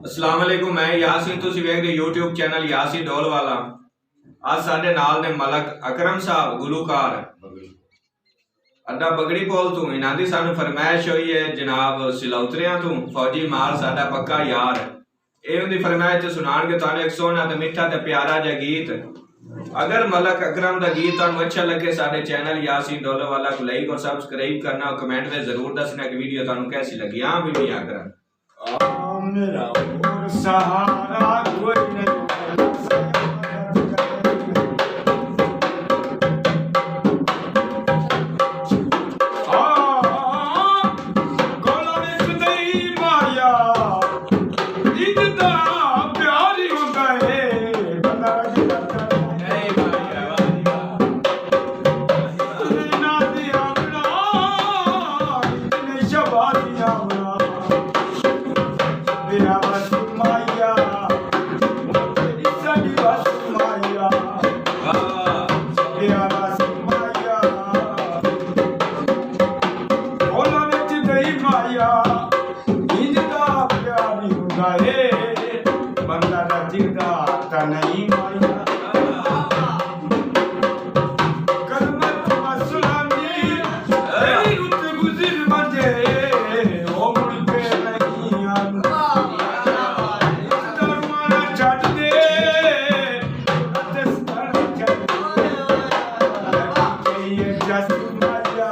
अस्सलाम वालेकुम, मैं यासीन, तुसी वेख रहे यूट्यूब चैनल यासीन ढोल वाला। आज साडे नाल ने मलक अकरम साहब गुलूकार अड्डा बगड़ी पोल तू। इन्हां दी सानू फरमाइश हुई है जनाब सिलौतरियां तू, फौजी माल साडा पक्का यार। ये उनकी फरमाइश च सुनाणगे तुहानू एक सोहना ते मिठा ते प्यारा जा गीत। अगर मलक अकरम दा गीत तुहानू अच्छा लगे साडे चैनल यासीन ढोल वाला को लाइक और सब्सक्राइब करना और कमेंट में जरूर दसना कि वीडियो तुहानू कैसी लगी। हां भी अकरम मेरा और सहारा कोई नहीं। बंदा रजिदा ता नहीं माया कलमत मसलानी तेरी रुत गुजर मजे ओ मुड़ के नहीं आंदा दरवाना छट दे दस्ताना छट दे ये जस माया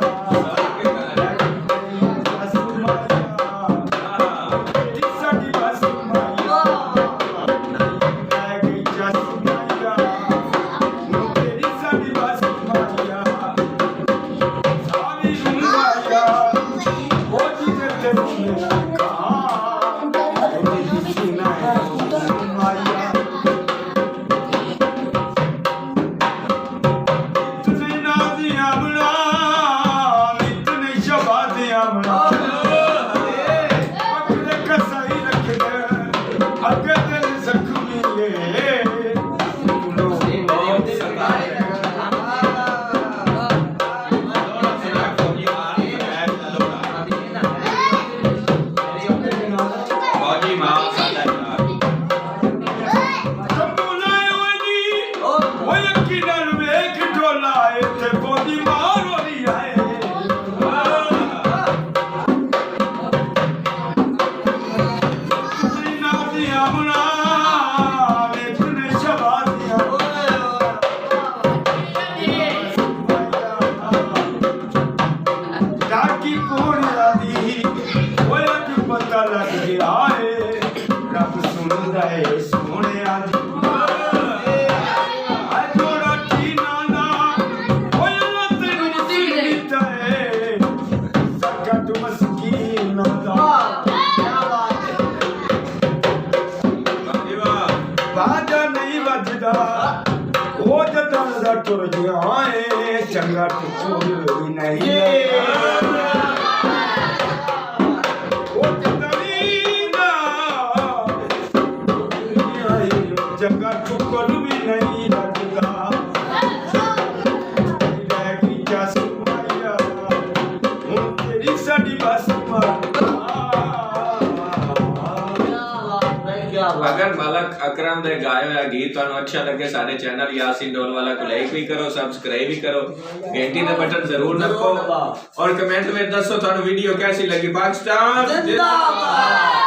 तुर जाए चंगा टूर नहीं चंगा टुकर भी नहीं लगता तेरी साड़ी बस अगर मलक अकरम दे गाया हुआ गीत तुहानू अच्छा लगे साडे चैनल यासीन ढोल वाला को लाइक भी करो, सब्सक्राइब भी करो, घंटी का बटन जरूर दबाओ और कमेंट में दसो तुहानू वीडियो कैसी लगी। पाकिस्तान जिंदाबाद।